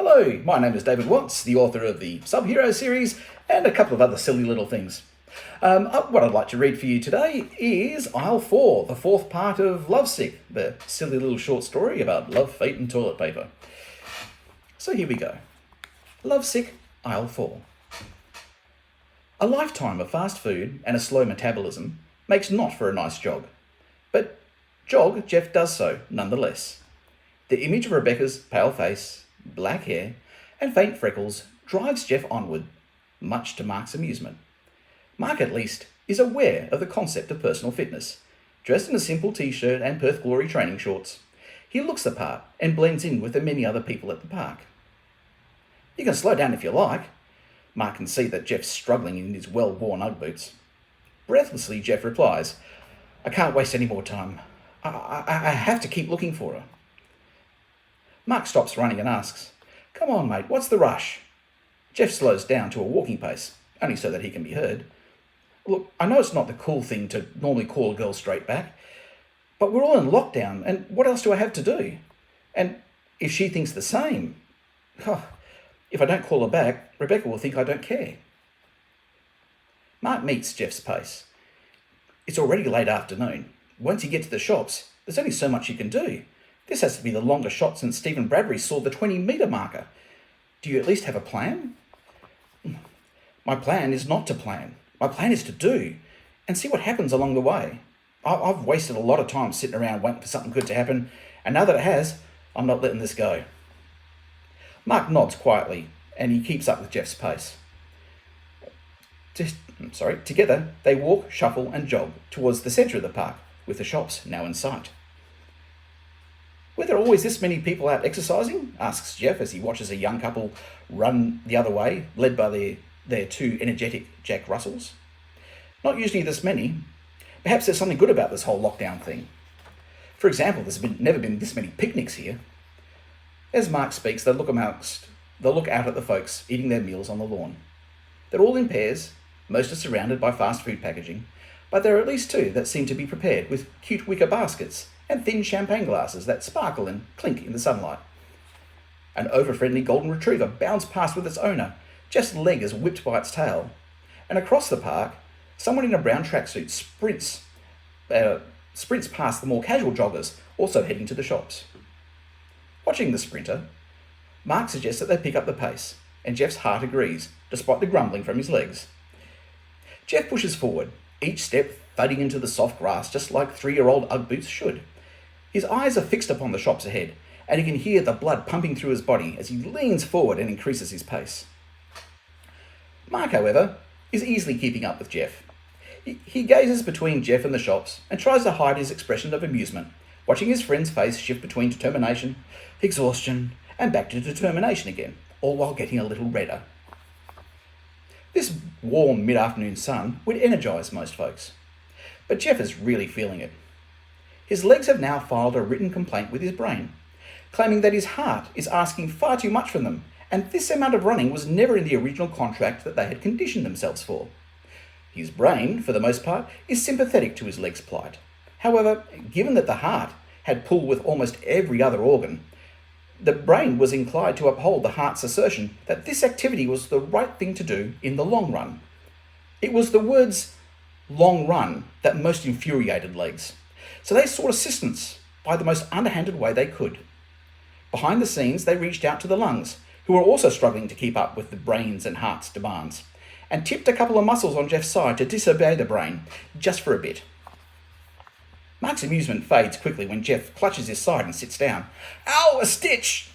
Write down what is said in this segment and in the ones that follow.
Hello, my name is David Watts, the author of the Sub-Hero series and a couple of other silly little things. What I'd like to read for you today is Aisle 4, the fourth part of Lovesick, the silly little short story about love, fate and toilet paper. So here we go. Lovesick, Aisle 4. A lifetime of fast food and a slow metabolism makes not for a nice jog. But jog Jeff does so nonetheless. The image of Rebecca's pale face, black hair, and faint freckles drives Jeff onward, much to Mark's amusement. Mark, at least, is aware of the concept of personal fitness. Dressed in a simple t-shirt and Perth Glory training shorts, he looks the part and blends in with the many other people at the park. You can slow down if you like. Mark can see that Jeff's struggling in his well-worn Ugg boots. Breathlessly, Jeff replies, "I can't waste any more time. I have to keep looking for her." Mark stops running and asks, "Come on, mate, what's the rush?" Jeff slows down to a walking pace, only so that he can be heard. "Look, I know it's not the cool thing to normally call a girl straight back, but we're all in lockdown, and what else do I have to do? And if she thinks the same, if I don't call her back, Rebecca will think I don't care." Mark meets Jeff's pace. It's already late afternoon. Once you get to the shops, there's only so much you can do. This has to be the longest shot since Stephen Bradbury saw the 20-metre marker. Do you at least have a plan? My plan is not to plan. My plan is to do, and see what happens along the way. I've wasted a lot of time sitting around waiting for something good to happen, and now that it has, I'm not letting this go. Mark nods quietly, and he keeps up with Jeff's pace. Together, they walk, shuffle, and jog towards the centre of the park, with the shops now in sight. "Were there always this many people out exercising?" asks Jeff as he watches a young couple run the other way, led by their two energetic Jack Russells. "Not usually this many. Perhaps there's something good about this whole lockdown thing. For example, there's never been this many picnics here." As Mark speaks, they look out at the folks eating their meals on the lawn. They're all in pairs, most are surrounded by fast food packaging, but there are at least two that seem to be prepared with cute wicker baskets and thin champagne glasses that sparkle and clink in the sunlight. An over-friendly golden retriever bounds past with its owner, Jeff's leg is whipped by its tail. And across the park, someone in a brown tracksuit sprints past the more casual joggers, also heading to the shops. Watching the sprinter, Mark suggests that they pick up the pace, and Jeff's heart agrees, despite the grumbling from his legs. Jeff pushes forward, each step thudding into the soft grass just like 3-year-old Ugg boots should. His eyes are fixed upon the shops ahead, and he can hear the blood pumping through his body as he leans forward and increases his pace. Mark, however, is easily keeping up with Jeff. He gazes between Jeff and the shops and tries to hide his expression of amusement, watching his friend's face shift between determination, exhaustion, and back to determination again, all while getting a little redder. This warm mid-afternoon sun would energise most folks, but Jeff is really feeling it. His legs have now filed a written complaint with his brain, claiming that his heart is asking far too much from them, and this amount of running was never in the original contract that they had conditioned themselves for. His brain, for the most part, is sympathetic to his leg's plight. However, given that the heart had pull with almost every other organ, the brain was inclined to uphold the heart's assertion that this activity was the right thing to do in the long run. It was the words "long run" that most infuriated legs, so they sought assistance by the most underhanded way they could. Behind the scenes, they reached out to the lungs, who were also struggling to keep up with the brain's and heart's demands, and tipped a couple of muscles on Jeff's side to disobey the brain, just for a bit. Mark's amusement fades quickly when Jeff clutches his side and sits down. "Ow, a stitch!"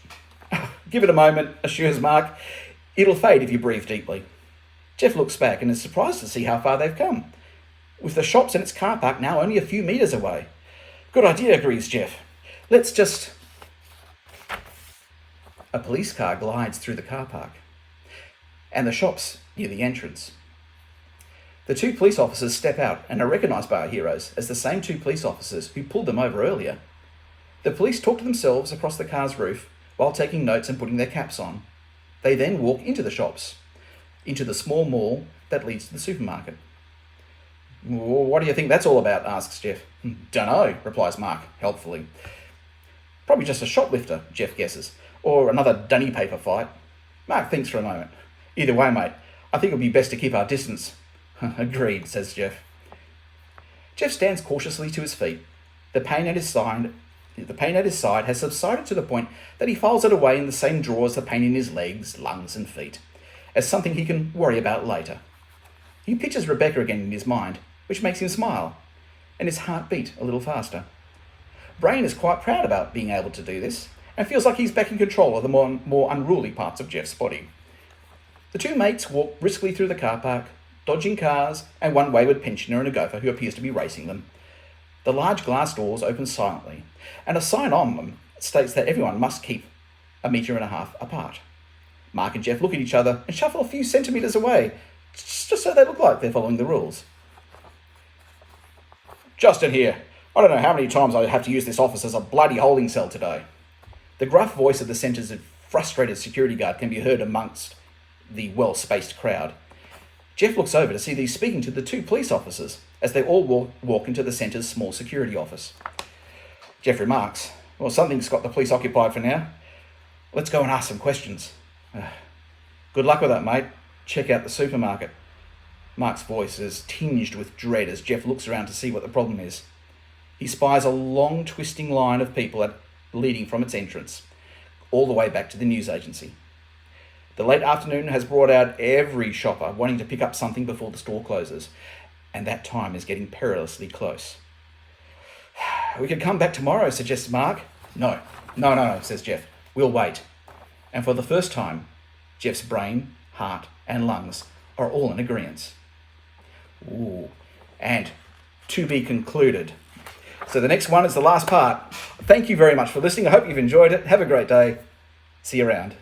"Give it a moment," assures Mark. "It'll fade if you breathe deeply." Jeff looks back and is surprised to see how far they've come, with the shops and its car park now only a few metres away. "Good idea," agrees Jeff. "Let's just..." A police car glides through the car park, and the shops near the entrance. The two police officers step out and are recognised by our heroes as the same two police officers who pulled them over earlier. The police talk to themselves across the car's roof while taking notes and putting their caps on. They then walk into the shops, into the small mall that leads to the supermarket. "What do you think that's all about?" asks Jeff. "Dunno," replies Mark, helpfully. Probably just a shoplifter, Jeff guesses, or another dunny paper fight. Mark thinks for a moment. Either way, mate, I think it would be best to keep our distance. Agreed, says Jeff. Jeff stands cautiously to his feet. The pain at his side has subsided to the point that he files it away in the same drawer as the pain in his legs, lungs, and feet, as something he can worry about later. He pictures Rebecca again in his mind, which makes him smile, and his heart beat a little faster. Brain is quite proud about being able to do this, and feels like he's back in control of the more unruly parts of Jeff's body. The two mates walk briskly through the car park, dodging cars and one wayward pensioner and a gopher who appears to be racing them. The large glass doors open silently, and a sign on them states that everyone must keep 1.5 meters apart. Mark and Jeff look at each other and shuffle a few centimetres away, just so they look like they're following the rules. Justin here. I don't know how many times I have to use this office as a bloody holding cell today. The gruff voice of the centre's frustrated security guard can be heard amongst the well-spaced crowd. Jeff looks over to see these speaking to the two police officers as they all walk into the centre's small security office. Jeff remarks, well, something's got the police occupied for now. Let's go and ask some questions. Good luck with that, mate. Check out the supermarket. Mark's voice is tinged with dread as Jeff looks around to see what the problem is. He spies a long, twisting line of people leading from its entrance, all the way back to the news agency. The late afternoon has brought out every shopper wanting to pick up something before the store closes, and that time is getting perilously close. We could come back tomorrow, suggests Mark. No, says Jeff. We'll wait. And for the first time, Jeff's brain, heart, and lungs are all in agreement. Ooh, and to be concluded. So the next one is the last part. Thank you very much for listening. I hope you've enjoyed it. Have a great day. See you around.